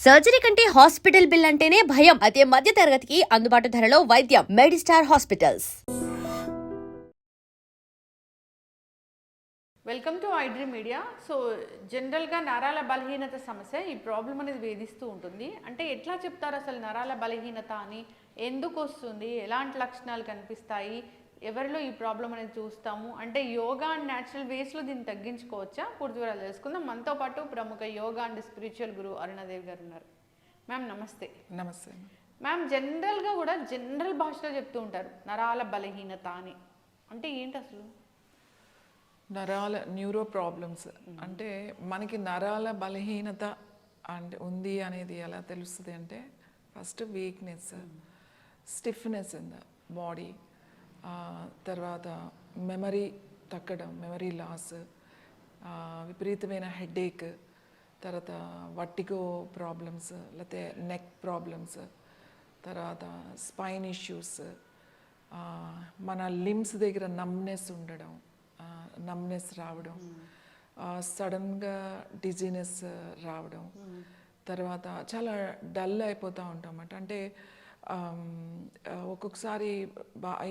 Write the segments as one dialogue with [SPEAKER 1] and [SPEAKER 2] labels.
[SPEAKER 1] Surgery కంటే hospital bill అంటేనే భయం. అదే మధ్య తరగతికి అందుబాటు ధరలో వైద్యం. Medistar hospitals.
[SPEAKER 2] Welcome to iDream media. So జనరల్గా నరాల బలహీనత సమస్య ఈ ప్రాబ్లం అనేది వేధిస్తూ ఉంటుంది. అంటే ఎట్లా చెప్తారు అసలు నరాల బలహీనత అని, ఎందుకు వస్తుంది, ఎలాంటి లక్షణాలు కనిపిస్తాయి, ఎవరిలో ఈ ప్రాబ్లం అనేది చూస్తాము, అంటే యోగా అండ్ న్యాచురల్ వేస్లో దీన్ని తగ్గించుకోవచ్చా, పూర్తి వివరాలు తెలుసుకుందాం. మనతో పాటు ప్రముఖ యోగా అండ్ స్పిరిచువల్ గురువు అరుణాదేవి గారు ఉన్నారు. మ్యామ్ నమస్తే.
[SPEAKER 3] నమస్తే
[SPEAKER 2] మ్యామ్, జనరల్గా కూడా జనరల్ భాషలో చెప్తూ ఉంటారు నరాల బలహీనత అని. అంటే ఏంటి అసలు?
[SPEAKER 3] నరాల న్యూరో ప్రాబ్లమ్స్ అంటే మనకి నరాల బలహీనత అంటే ఉంది అనేది ఎలా తెలుస్తుంది అంటే first weakness, stiffness in the body, తర్వాత మెమరీ తగ్గడం, మెమరీ లాస్, విపరీతమైన హెడేక్, తర్వాత వర్టిగో ప్రాబ్లమ్స్, లేకపోతే నెక్ ప్రాబ్లమ్స్, తర్వాత స్పైన్ ఇష్యూస్, మన లిమ్స్ దగ్గర నమ్నెస్ ఉండడం, నమ్నెస్ రావడం, సడన్గా డిజీనెస్ రావడం, తర్వాత చాలా డల్ అయిపోతూ ఉంటాం అంటే ఒక్కొక్కసారి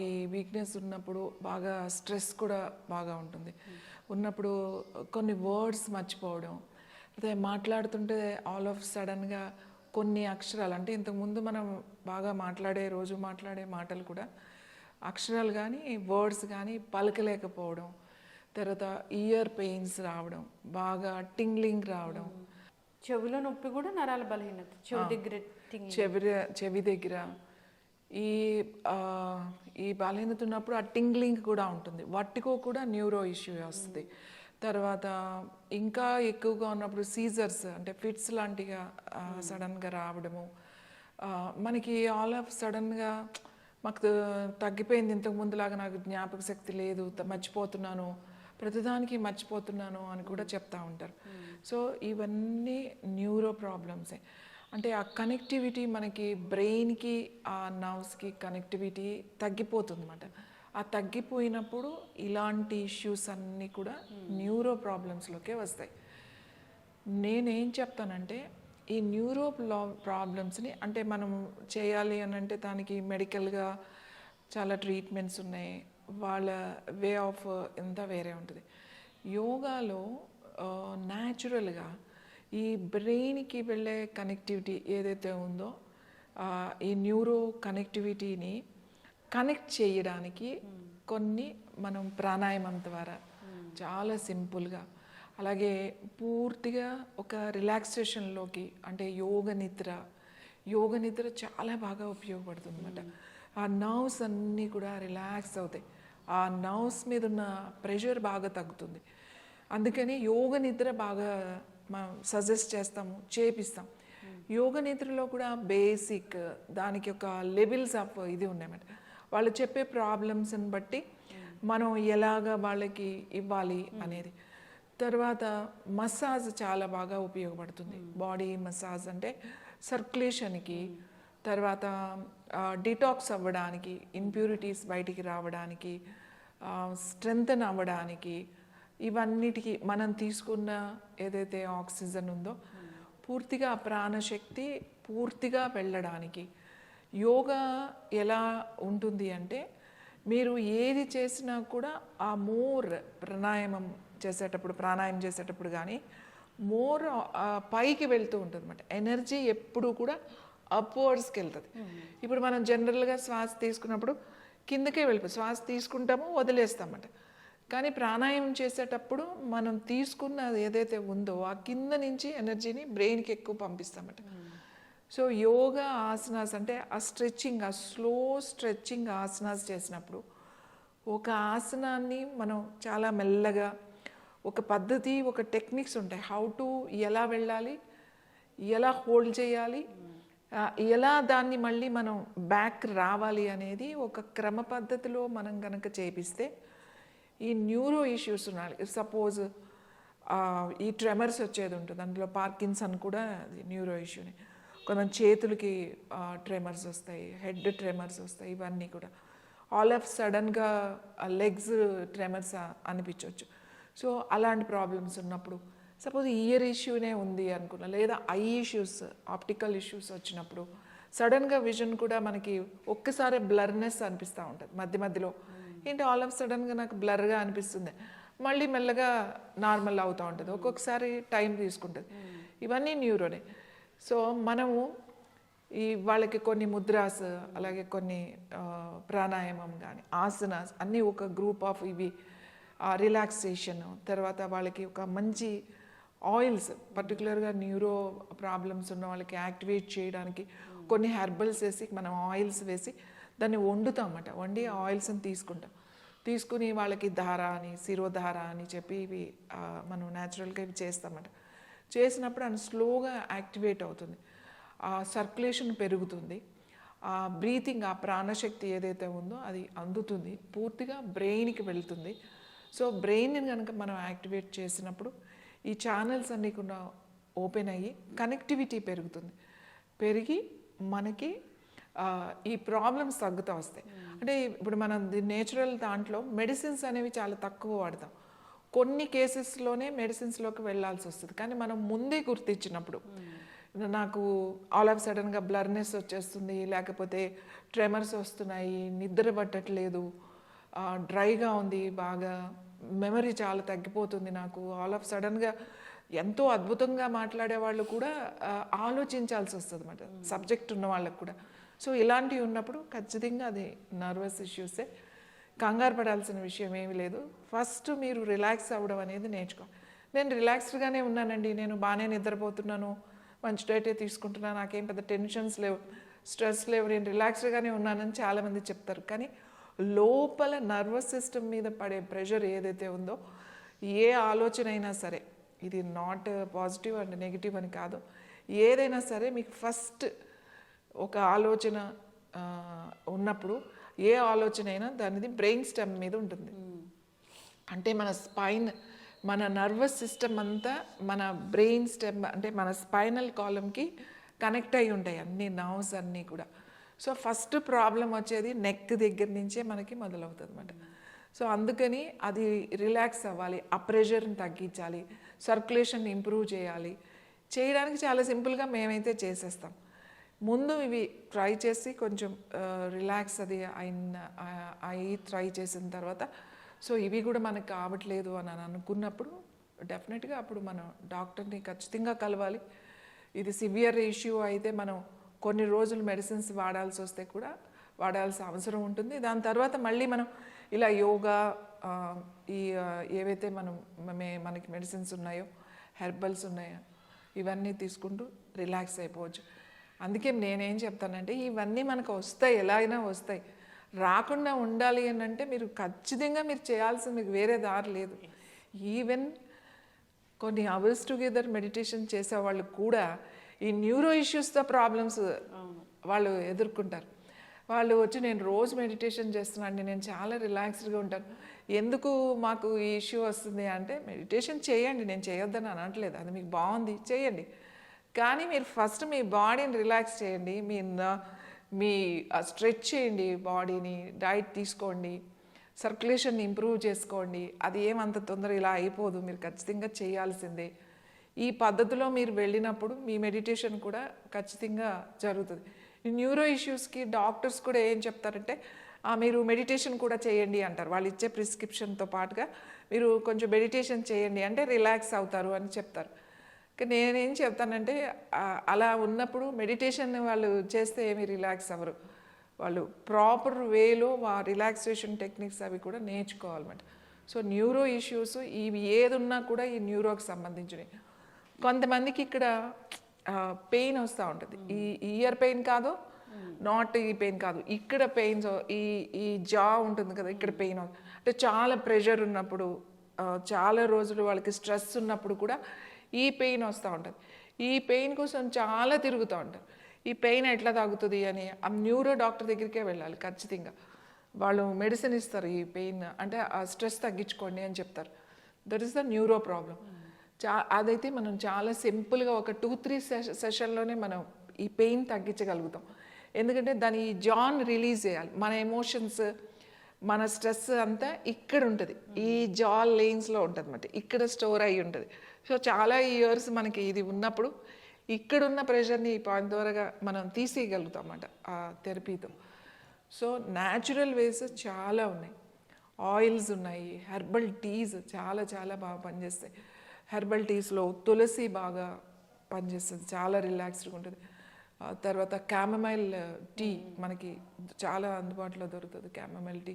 [SPEAKER 3] ఈ వీక్నెస్ ఉన్నప్పుడు బాగా స్ట్రెస్ కూడా బాగా ఉంటుంది. ఉన్నప్పుడు కొన్ని వర్డ్స్ మర్చిపోవడం, అదే మాట్లాడుతుంటే ఆల్ ఆఫ్ సడన్గా కొన్ని అక్షరాలు అంటే ఇంతకుముందు మనం బాగా రోజు మాట్లాడే మాటలు కూడా అక్షరాలు కానీ వర్డ్స్ కానీ పలకలేకపోవడం, తర్వాత ఇయర్ పెయిన్స్ రావడం, బాగా టింగ్లింగ్ రావడం,
[SPEAKER 2] చెవిలో నొప్పి కూడా నరాల బలహీనత,
[SPEAKER 3] చెవి దగ్గర ఈ బలహీనత ఉన్నప్పుడు ఆ టింగ్లింగ్ కూడా ఉంటుంది. వర్టిగో కూడా న్యూరో ఇష్యూ వస్తుంది. తర్వాత ఇంకా ఎక్కువగా ఉన్నప్పుడు సీజర్స్ అంటే ఫిట్స్ లాంటిగా సడన్గా రావడము, మనకి ఆల్ ఆఫ్ సడన్గా మాకు తగ్గిపోయింది, ఇంతకు ముందులాగా నాకు జ్ఞాపక శక్తి లేదు, మర్చిపోతున్నాను, ప్రతిదానికి మర్చిపోతున్నాను అని కూడా చెప్తా ఉంటారు. సో ఇవన్నీ న్యూరో ప్రాబ్లమ్సే. అంటే ఆ కనెక్టివిటీ మనకి బ్రెయిన్కి ఆ నర్వ్స్కి కనెక్టివిటీ తగ్గిపోతుంది అన్నమాట. ఆ తగ్గిపోయినప్పుడు ఇలాంటి ఇష్యూస్ అన్నీ కూడా న్యూరో ప్రాబ్లమ్స్లోకే వస్తాయి. నేనేం చెప్తానంటే ఈ న్యూరో ప్రాబ్లమ్స్ని అంటే మనం చేయాలి అని అంటే దానికి మెడికల్గా చాలా ట్రీట్మెంట్స్ ఉన్నాయి, వాళ్ళ వే ఆఫ్ ఎంత వేరే ఉంటుంది. యోగాలో న్యాచురల్గా ఈ బ్రెయిన్కి వెళ్ళే కనెక్టివిటీ ఏదైతే ఉందో ఈ న్యూరో కనెక్టివిటీని కనెక్ట్ చేయడానికి కొన్ని మనం ప్రాణాయామం ద్వారా చాలా సింపుల్గా, అలాగే పూర్తిగా ఒక రిలాక్సేషన్లోకి అంటే యోగ నిద్ర చాలా బాగా ఉపయోగపడుతుంది అన్నమాట. ఆ నర్వ్స్ అన్నీ కూడా రిలాక్స్ అవుతాయి, ఆ నర్వ్స్ మీద ఉన్న ప్రెషర్ బాగా తగ్గుతుంది. అందుకని యోగ నిద్ర బాగా మనం సజెస్ట్ చేస్తాము, చేపిస్తాం. యోగ నిద్రలో కూడా బేసిక్ దానికి ఒక లెవెల్స్ ఆఫ్ ఇది ఉన్నాయన్నమాట. వాళ్ళు చెప్పే ప్రాబ్లమ్స్ని బట్టి మనం ఎలాగ వాళ్ళకి ఇవ్వాలి అనేది. తర్వాత మసాజ్ చాలా బాగా ఉపయోగపడుతుంది. బాడీ మసాజ్ అంటే సర్క్యులేషన్కి, తర్వాత డిటాక్స్ అవ్వడానికి, ఇంప్యూరిటీస్ బయటికి రావడానికి, స్ట్రెంగ్తన్ అవ్వడానికి, ఇవన్నిటికీ మనం తీసుకున్న ఏదైతే ఆక్సిజన్ ఉందో పూర్తిగా ప్రాణశక్తి పూర్తిగా వెళ్ళడానికి యోగా ఎలా ఉంటుంది అంటే మీరు ఏది చేసినా కూడా ఆ మోర్ ప్రాణాయామం చేసేటప్పుడు కానీ మోర్ పైకి వెళ్తూ ఉంటుంది అన్నమాట. ఎనర్జీ ఎప్పుడు కూడా అప్వర్డ్స్కి వెళ్తుంది. ఇప్పుడు మనం జనరల్గా శ్వాస తీసుకున్నప్పుడు కిందకే వెళ్ళిపోయి శ్వాస తీసుకుంటామో వదిలేస్తామన్నమాట. కానీ ప్రాణాయామం చేసేటప్పుడు మనం తీసుకున్నది ఏదైతే ఉందో ఆ కింద నుంచి ఎనర్జీని బ్రెయిన్కి ఎక్కువ పంపిస్తామన్నమాట. సో యోగా ఆసనాస్ అంటే ఆ స్ట్రెచ్చింగ్, ఆ స్లో స్ట్రెచ్చింగ్ ఆసనాస్ చేసినప్పుడు ఒక ఆసనాన్ని మనం చాలా మెల్లగా ఒక పద్ధతి, ఒక టెక్నిక్స్ ఉంటాయి. హౌ టు ఎలా వెళ్ళాలి, ఎలా హోల్డ్ చేయాలి, ఎలా దాన్ని మళ్ళీ మనం బ్యాక్ రావాలి అనేది ఒక క్రమ పద్ధతిలో మనం కనుక చేపిస్తే ఈ న్యూరో ఇష్యూస్ ఉన్నాయి. సపోజ్ ఈ ట్రెమర్స్ వచ్చేది ఉంటుంది, అందులో పార్కిన్సన్ కూడా న్యూరో ఇష్యూని. కొంత చేతులకి ట్రెమర్స్ వస్తాయి, హెడ్ ట్రెమర్స్ వస్తాయి, ఇవన్నీ కూడా ఆల్ ఆఫ్ సడన్గా లెగ్స్ ట్రెమర్స్ అనిపించవచ్చు. సో అలాంటి ప్రాబ్లమ్స్ ఉన్నప్పుడు సపోజ్ ఇయర్ ఇష్యూనే ఉంది అనుకున్నా, లేదా ఐ ఇష్యూస్, ఆప్టికల్ ఇష్యూస్ వచ్చినప్పుడు సడన్గా విజన్ కూడా మనకి ఒక్కసారి బ్లర్నెస్ అనిపిస్తూ ఉంటుంది మధ్య మధ్యలో. ఏంటి ఆల్ ఆఫ్ సడన్గా నాకు బ్లర్గా అనిపిస్తుంది, మళ్ళీ మెల్లగా నార్మల్ అవుతూ ఉంటుంది, ఒక్కొక్కసారి టైం తీసుకుంటుంది. ఇవన్నీ న్యూరోనే. సో మనము వాళ్ళకి కొన్ని ముద్రాస్, అలాగే కొన్ని ప్రాణాయామం కానీ ఆసనాస్ అన్నీ ఒక గ్రూప్ ఆఫ్ ఇవి, రిలాక్సేషన్, తర్వాత వాళ్ళకి ఒక మంచి ఆయిల్స్, పర్టికులర్గా న్యూరో ప్రాబ్లమ్స్ ఉన్న వాళ్ళకి యాక్టివేట్ చేయడానికి కొన్ని హెర్బల్స్ వేసి మనం ఆయిల్స్ వేసి దాన్ని వండుతామన్నమాట. వండి ఆ ఆయిల్స్ని తీసుకుని వాళ్ళకి ధార అని, శిరోధార అని చెప్పి ఇవి మనం న్యాచురల్గా ఇవి చేస్తామన్నమాట. చేసినప్పుడు అది స్లోగా యాక్టివేట్ అవుతుంది, ఆ సర్క్యులేషన్ పెరుగుతుంది, ఆ బ్రీతింగ్, ఆ ప్రాణశక్తి ఏదైతే ఉందో అది అందుతుంది, పూర్తిగా బ్రెయిన్కి వెళ్తుంది. సో బ్రెయిన్ని కనుక మనం యాక్టివేట్ చేసినప్పుడు ఈ ఛానల్స్ అన్నీ కూడా ఓపెన్ అయ్యి కనెక్టివిటీ పెరిగి మనకి ఈ ప్రాబ్లమ్స్ తగ్గుతూ వస్తాయి. అంటే ఇప్పుడు మనం నేచురల్ దాంట్లో మెడిసిన్స్ అనేవి చాలా తక్కువ వాడతాం, కొన్ని కేసెస్లోనే మెడిసిన్స్లోకి వెళ్ళాల్సి వస్తుంది. కానీ మనం ముందే గుర్తించినప్పుడు, నాకు ఆల్ ఆఫ్ సడన్గా బ్లర్నెస్ వచ్చేస్తుంది, లేకపోతే ట్రెమర్స్ వస్తున్నాయి, నిద్ర పట్టట్లేదు, డ్రైగా ఉంది, బాగా మెమరీ చాలా తగ్గిపోతుంది, నాకు ఆల్ ఆఫ్ సడన్గా ఎంతో అద్భుతంగా మాట్లాడే వాళ్ళు కూడా ఆలోచించాల్సి వస్తుంది అన్నమాట, సబ్జెక్ట్ ఉన్న వాళ్ళకు కూడా. సో ఇలాంటివి ఉన్నప్పుడు ఖచ్చితంగా అది నర్వస్ ఇష్యూసే, కంగారు పడాల్సిన విషయం ఏమీ లేదు. ఫస్ట్ మీరు రిలాక్స్ అవ్వడం అనేది నేర్చుకోవాలి. నేను రిలాక్స్డ్గానే ఉన్నానండి, నేను బాగానే నిద్రపోతున్నాను, మంచి డైటే తీసుకుంటున్నాను, నాకేం పెద్ద టెన్షన్స్ లేవు, స్ట్రెస్ లేవు, నేను రిలాక్స్డ్గానే ఉన్నానని చాలామంది చెప్తారు. కానీ లోపల నర్వస్ సిస్టమ్ మీద పడే ప్రెషర్ ఏదైతే ఉందో, ఏ ఆలోచన అయినా సరే, ఇది నాట్ పాజిటివ్ అండ్ నెగిటివ్ అని కాదు, ఏదైనా సరే మీకు ఫస్ట్ ఒక ఆలోచన ఉన్నప్పుడు ఏ ఆలోచన అయినా దానిది బ్రెయిన్ స్టెమ్ మీద ఉంటుంది. అంటే మన స్పైన్, మన నర్వస్ సిస్టమ్ అంతా మన బ్రెయిన్ స్టెమ్, అంటే మన స్పైనల్ కాలంకి కనెక్ట్ అయి ఉంటాయి అన్ని నర్వ్స్ అన్నీ కూడా. సో ఫస్ట్ ప్రాబ్లం వచ్చేది నెక్ దగ్గర నుంచే మనకి మొదలవుతుంది అన్నమాట. సో అందుకని అది రిలాక్స్ అవ్వాలి, ఆ ప్రెషర్ని తగ్గించాలి, సర్క్యులేషన్ ఇంప్రూవ్ చేయడానికి చాలా సింపుల్గా మేమైతే చేసేస్తాం. ముందు ఇవి ట్రై చేసి కొంచెం రిలాక్స్ అది అయి ట్రై చేసిన తర్వాత, సో ఇవి కూడా మనకు కావట్లేదు అని అనుకున్నప్పుడు డెఫినెట్గా అప్పుడు మనం డాక్టర్ని ఖచ్చితంగా కలవాలి. ఇది సివియర్ ఇష్యూ అయితే మనం కొన్ని రోజులు మెడిసిన్స్ వాడాల్సి వస్తే కూడా వాడాల్సిన అవసరం ఉంటుంది. దాని తర్వాత మళ్ళీ మనం ఇలా యోగా, ఈ ఏవైతే మనకి మెడిసిన్స్ ఉన్నాయో, హెర్బల్స్ ఉన్నాయో, ఇవన్నీ తీసుకుంటూ రిలాక్స్ అయిపోవచ్చు. అందుకే నేనేం చెప్తానంటే, ఇవన్నీ మనకు వస్తాయి, ఎలా అయినా వస్తాయి, రాకుండా ఉండాలి అని అంటే మీరు ఖచ్చితంగా మీరు చేయాల్సింది, మీకు వేరే దారి లేదు. ఈవెన్ కొన్ని అవర్స్ టుగెదర్ మెడిటేషన్ చేసే వాళ్ళు కూడా ఈ న్యూరో ఇష్యూస్తో ప్రాబ్లమ్స్ వాళ్ళు ఎదుర్కొంటారు. వాళ్ళు వచ్చి నేను రోజు మెడిటేషన్ చేస్తున్నాను, నేను చాలా రిలాక్స్డ్గా ఉంటాను, ఎందుకు మాకు ఈ ఇష్యూ వస్తుంది అంటే, మెడిటేషన్ చేయండి, నేను చేయొద్దని అనట్లేదు, అది మీకు బాగుంది చేయండి, కానీ మీరు ఫస్ట్ మీ బాడీని రిలాక్స్ చేయండి, మీ స్ట్రెచ్ చేయండి బాడీని, డైట్ తీసుకోండి, సర్క్యులేషన్ ఇంప్రూవ్ చేసుకోండి. అది ఏమంత తొందర ఇలా అయిపోదు, మీరు ఖచ్చితంగా చేయాల్సిందే. ఈ పద్ధతిలో మీరు వెళ్ళినప్పుడు మీ మెడిటేషన్ కూడా ఖచ్చితంగా జరుగుతుంది. ఈ న్యూరో ఇష్యూస్కి డాక్టర్స్ కూడా ఏం చెప్తారంటే, మీరు మెడిటేషన్ కూడా చేయండి అంటారు, వాళ్ళు ఇచ్చే ప్రిస్క్రిప్షన్తో పాటుగా మీరు కొంచెం మెడిటేషన్ చేయండి అంటే రిలాక్స్ అవుతారు అని చెప్తారు. నేనేం చెప్తానంటే, అలా ఉన్నప్పుడు మెడిటేషన్ వాళ్ళు చేస్తే ఏమి రిలాక్స్ అవ్వరు, వాళ్ళు ప్రాపర్ వేలో రిలాక్సేషన్ టెక్నిక్స్ అవి కూడా నేర్చుకోవాలన్నమాట. సో న్యూరో ఇష్యూస్ ఇవి ఏది ఉన్నా కూడా ఈ న్యూరోకి సంబంధించినవి. కొంతమందికి ఇక్కడ పెయిన్ వస్తూ ఉంటుంది, ఈ ఇయర్ పెయిన్ కాదు, నాట్ ఈ పెయిన్ కాదు, ఇక్కడ పెయిన్స్, ఈ జా ఉంటుంది కదా, ఇక్కడ పెయిన్ అంటే చాలా ప్రెషర్ ఉన్నప్పుడు, చాలా రోజులు వాళ్ళకి స్ట్రెస్ ఉన్నప్పుడు కూడా ఈ పెయిన్ వస్తూ ఉంటుంది. ఈ పెయిన్ కోసం చాలా తిరుగుతూ ఉంటారు. ఈ పెయిన్ ఎట్లా తగ్గుతుంది అని ఆ న్యూరో డాక్టర్ దగ్గరికే వెళ్ళాలి ఖచ్చితంగా. వాళ్ళు మెడిసిన్ ఇస్తారు, ఈ పెయిన్ అంటే ఆ స్ట్రెస్ తగ్గించుకోండి అని చెప్తారు. That is the neuro problem. అదైతే మనం చాలా సింపుల్గా ఒక 2-3 సెషన్లోనే మనం ఈ పెయిన్ తగ్గించగలుగుతాం. ఎందుకంటే దాని ఈ జాన్ రిలీజ్ చేయాలి, మన ఎమోషన్స్, మన స్ట్రెస్ అంతా ఇక్కడ ఉంటుంది, ఈ జా లైన్స్లో ఉంటుంది అన్నమాట, ఇక్కడ స్టోర్ అయ్యి ఉంటుంది. సో చాలా ఇయర్స్ మనకి ఇది ఉన్నప్పుడు ఇక్కడున్న ప్రెషర్ని ఈ పాయింట్ ద్వారా మనం తీసేయగలుగుతాం అన్నమాట ఆ థెరపీతో. సో న్యాచురల్ వేస్ చాలా ఉన్నాయి, ఆయిల్స్ ఉన్నాయి, హెర్బల్ టీస్ చాలా చాలా బాగా పనిచేస్తాయి. హెర్బల్ టీస్లో తులసి బాగా పనిచేస్తుంది, చాలా రిలాక్స్డ్గా ఉంటుంది. తర్వాత క్యామమైల్ టీ మనకి చాలా అందుబాటులో దొరుకుతుంది, క్యామమైల్ టీ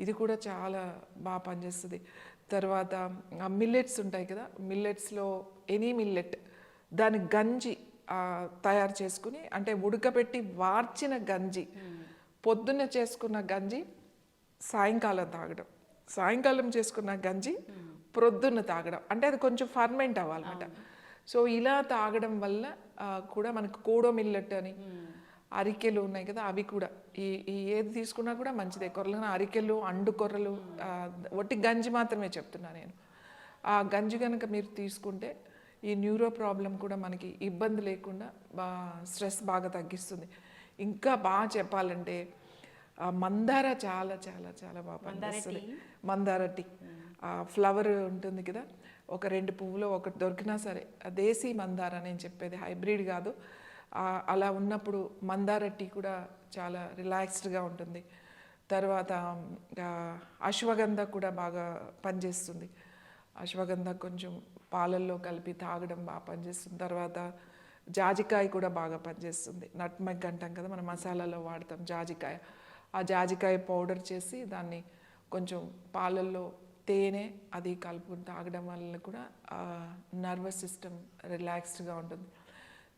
[SPEAKER 3] ఇది కూడా చాలా బాగా పనిచేస్తుంది. తర్వాత మిల్లెట్స్ ఉంటాయి కదా, మిల్లెట్స్లో ఎనీ మిల్లెట్ దాని గంజి తయారు చేసుకుని, అంటే ఉడకబెట్టి వార్చిన గంజి, పొద్దున్న చేసుకున్న గంజి సాయంకాలం తాగడం, సాయంకాలం చేసుకున్న గంజి ప్రొద్దున్న తాగడం, అంటే అది కొంచెం ఫర్మెంట్ అవ్వాలన్నమాట. సో ఇలా తాగడం వల్ల కూడా మనకు కోడో మిల్లెట్ అని అరికెలు ఉన్నాయి కదా, అవి కూడా ఈ ఏది తీసుకున్నా కూడా మంచిదే. కొర్రలు అరికెలు, అండు కొర్రలు, ఒట్టి గంజి మాత్రమే చెప్తున్నా నేను. ఆ గంజి కనుక మీరు తీసుకుంటే ఈ న్యూరో ప్రాబ్లం కూడా మనకి ఇబ్బంది లేకుండా స్ట్రెస్ బాగా తగ్గిస్తుంది. ఇంకా బాగా చెప్పాలంటే మందార చాలా చాలా చాలా బాగా పనిచేస్తుంది. మందార టీ ఫ్లవర్ ఉంటుంది కదా, ఒక 2 పువ్వులు ఒకటి దొరికినా సరే, దేశీ మందార నేను చెప్పేది, హైబ్రిడ్ కాదు. అలా ఉన్నప్పుడు మందార టీ కూడా చాలా రిలాక్స్డ్గా ఉంటుంది. తర్వాత అశ్వగంధ కూడా బాగా పనిచేస్తుంది. అశ్వగంధ కొంచెం పాలల్లో కలిపి తాగడం బాగా పనిచేస్తుంది. తర్వాత జాజికాయ కూడా బాగా పనిచేస్తుంది. నట్మెగ్ అంటాం కదా, మన మసాలాలో వాడతాం జాజికాయ. ఆ జాజికాయ పౌడర్ చేసి దాన్ని కొంచెం పాలల్లో తేనె అది కలుపుకుని తాగడం వల్ల కూడా నర్వస్ సిస్టమ్ రిలాక్స్డ్గా ఉంటుంది.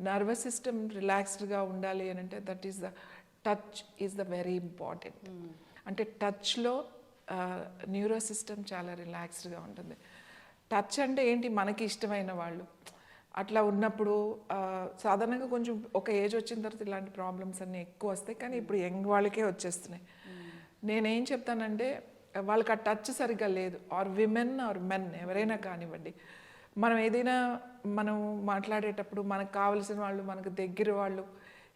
[SPEAKER 3] నర్వస్ సిస్టమ్ రిలాక్స్డ్గా ఉండాలి అని అంటే that is the touch is the very important. అంటే టచ్లో న్యూరో సిస్టమ్ చాలా రిలాక్స్డ్గా ఉంటుంది. టచ్ అంటే ఏంటి, మనకి ఇష్టమైన వాళ్ళు అట్లా ఉన్నప్పుడు సాధారణంగా కొంచెం ఒక ఏజ్ వచ్చిన తర్వాత ఇలాంటి ప్రాబ్లమ్స్ అన్నీ ఎక్కువ వస్తాయి, కానీ ఇప్పుడు యంగ్ వాళ్ళకే వచ్చేస్తున్నాయి. నేనేం చెప్తానంటే వాళ్ళకి ఆ టచ్ సరిగ్గా లేదు, ఆర్ విమెన్ ఆర్ మెన్ ఎవరైనా కానివ్వండి. మనం ఏదైనా మనం మాట్లాడేటప్పుడు మనకు కావలసిన వాళ్ళు, మనకు దగ్గర వాళ్ళు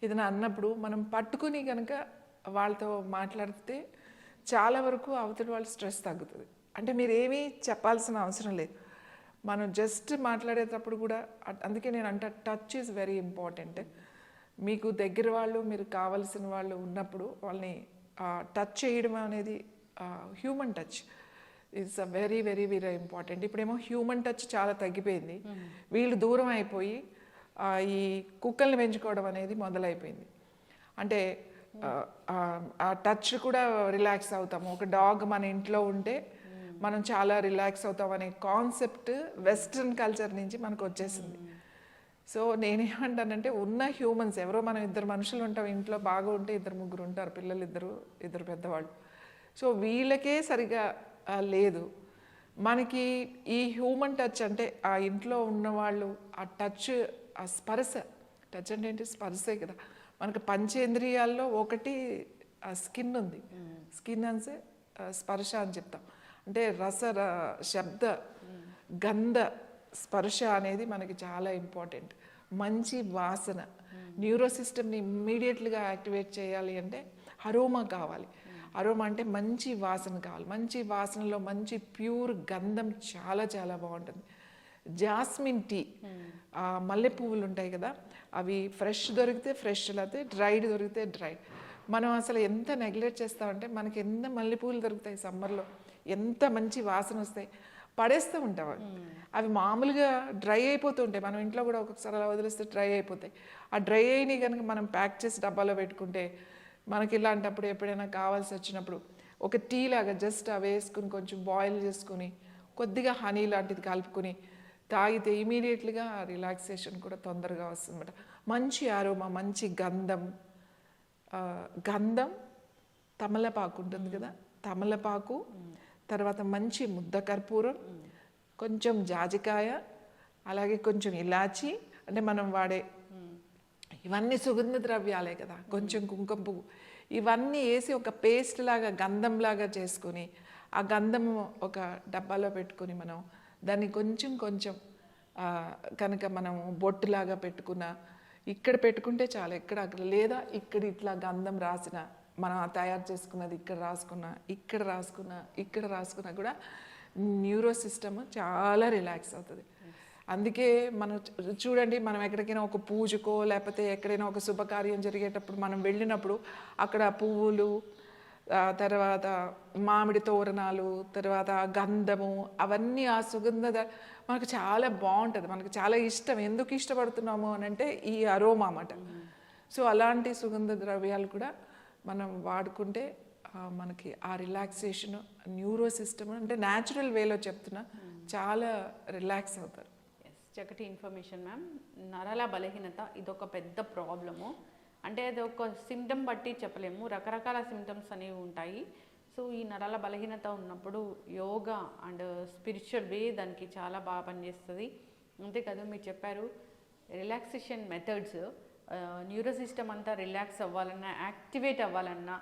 [SPEAKER 3] ఏదైనా అన్నప్పుడు మనం పట్టుకుని కనుక వాళ్ళతో మాట్లాడితే చాలా వరకు అవతలి వాళ్ళ స్ట్రెస్ తగ్గుతుంది. అంటే మీరు ఏమీ చెప్పాల్సిన అవసరం లేదు, మనం జస్ట్ మాట్లాడేటప్పుడు కూడా. అందుకే నేను అంటే టచ్ ఈజ్ వెరీ ఇంపార్టెంట్. మీకు దగ్గర వాళ్ళు, మీరు కావలసిన వాళ్ళు ఉన్నప్పుడు వాళ్ళని టచ్ చేయడం అనేది human touch it's very very very important. ఇప్పుడేమో హ్యూమన్ టచ్ చాలా తగ్గిపోయింది, వీళ్ళు దూరం అయిపోయి ఈ కుక్కల్ని పెంచుకోవడం అనేది మొదలైపోయింది. అంటే ఆ టచ్ కూడా రిలాక్స్ అవుతాము. ఒక డాగ్ మన ఇంట్లో ఉంటే మనం చాలా రిలాక్స్ అవుతాం అనే కాన్సెప్ట్ వెస్ట్రన్ కల్చర్ నుంచి మనకు వచ్చేసింది. సో నేనేమంటానంటే ఉన్న హ్యూమన్స్ ఎవరో, మనం 2 మనుషులు ఉంటాం ఇంట్లో, బాగా ఉంటే 2-3 ఉంటారు, పిల్లలు 2 పెద్దవాళ్ళు. సో వీళ్ళకే సరిగా లేదు. మనకి ఈ హ్యూమన్ టచ్ అంటే ఆ ఇంట్లో ఉన్నవాళ్ళు ఆ టచ్, ఆ స్పర్శ, టచ్ అంటే ఏంటి, స్పర్శే కదా. మనకు పంచేంద్రియాల్లో ఒకటి ఆ స్కిన్ ఉంది, స్కిన్ అంటే స్పర్శ అని చెప్తాం. అంటే శబ్ద, గంధ, స్పర్శ అనేది మనకి చాలా ఇంపార్టెంట్. మంచి వాసన, న్యూరో సిస్టమ్ని ఇమ్మీడియట్గా యాక్టివేట్ చేయాలి అంటే అరోమా కావాలి. అరోమా అంటే మంచి వాసన కావాలి. మంచి వాసనలో మంచి ప్యూర్ గంధం చాలా చాలా బాగుంటుంది. జాస్మిన్ టీ, మల్లె పువ్వులు ఉంటాయి కదా, అవి ఫ్రెష్ దొరికితే ఫ్రెష్, లేకపోతే డ్రైడ్ దొరికితే డ్రైడ్. మనం అసలు ఎంత నెగ్లెక్ట్ చేస్తామంటే, మనకి ఎంత మల్లెపూలు దొరుకుతాయి సమ్మర్లో, ఎంత మంచి వాసన వస్తాయి, పడేస్తూ ఉంటాం అవి మామూలుగా డ్రై అయిపోతూ ఉంటాయి. మనం ఇంట్లో కూడా ఒక్కొక్కసారి అలా వదిలేస్తే డ్రై అయిపోతాయి. ఆ డ్రై అయినవి కనుక మనం ప్యాక్ చేసి డబ్బాలో పెట్టుకుంటే మనకి ఇలాంటప్పుడు ఎప్పుడైనా కావాల్సి వచ్చినప్పుడు ఒక టీ లాగా జస్ట్ అవి వేసుకుని కొంచెం బాయిల్ చేసుకుని కొద్దిగా హనీ లాంటిది కలుపుకొని తాగితే ఇమీడియట్లీగా రిలాక్సేషన్ కూడా తొందరగా వస్తుందన్నమాట. మంచి ఆరోమా, మంచి గంధం, గంధం, తమలపాకు ఉంటుంది కదా, తమలపాకు, తర్వాత మంచి ముద్ద కర్పూరం, కొంచెం జాజికాయ, అలాగే కొంచెం ఇలాచి, అంటే మనం వాడే ఇవన్నీ సుగంధ ద్రవ్యాలే కదా, కొంచెం కుంకుమ పువ్వు, ఇవన్నీ వేసి ఒక పేస్ట్ లాగా గంధంలాగా చేసుకుని ఆ గంధము ఒక డబ్బాలో పెట్టుకుని మనం దాన్ని కొంచెం కొంచెం కనుక మనం బొట్టులాగా పెట్టుకున్న, ఇక్కడ పెట్టుకుంటే చాలా, ఎక్కడ అక్కడ, లేదా ఇక్కడ ఇట్లా గంధం రాసిన, మనం తయారు చేసుకున్నది ఇక్కడ రాసుకున్నా, ఇక్కడ రాసుకున్నా, ఇక్కడ రాసుకున్నా కూడా న్యూరో సిస్టమ్ చాలా రిలాక్స్ అవుతుంది. అందుకే మనం చూడండి, మనం ఎక్కడికైనా ఒక పూజకో లేకపోతే ఎక్కడైనా ఒక శుభకార్యం జరిగేటప్పుడు మనం వెళ్ళినప్పుడు అక్కడ పువ్వులు, తర్వాత మామిడి తోరణాలు, తర్వాత గంధము, అవన్నీ ఆ మనకు చాలా బాగుంటుంది, మనకు చాలా ఇష్టం. ఎందుకు ఇష్టపడుతున్నాము అని అంటే ఈ అరోమా అన్నమాట. సో అలాంటి సుగంధ ద్రవ్యాలు కూడా మనం వాడుకుంటే మనకి ఆ రిలాక్సేషన్, న్యూరో సిస్టమ్ అంటే న్యాచురల్ వేలో చెప్తున్నా, చాలా రిలాక్స్ అవుతారు.
[SPEAKER 2] చక్కటి ఇన్ఫర్మేషన్ మ్యామ్. నరాల బలహీనత ఇదొక పెద్ద ప్రాబ్లము. అంటే అది ఒక సిమ్టమ్ బట్టి చెప్పలేము, రకరకాల సిమ్టమ్స్ అనేవి ఉంటాయి. సో ఈ నరాల బలహీనత ఉన్నప్పుడు యోగా అండ్ స్పిరిచువల్ వే దానికి చాలా బాగా పనిచేస్తుంది. అంతేకాదు మీరు చెప్పారు రిలాక్సేషన్ మెథడ్స్, న్యూరో సిస్టమ్ అంతా రిలాక్స్ అవ్వాలన్నా, యాక్టివేట్ అవ్వాలన్నా,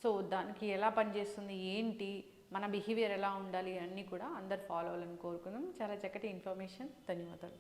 [SPEAKER 2] సో దానికి ఎలా పనిచేస్తుంది, ఏంటి మన బిహేవియర్ ఎలా ఉండాలి అన్నీ కూడా అందరు ఫాలో అవ్వాలని కోరుకుందాం. చాలా చక్కటి ఇన్ఫర్మేషన్. ధన్యవాదాలు.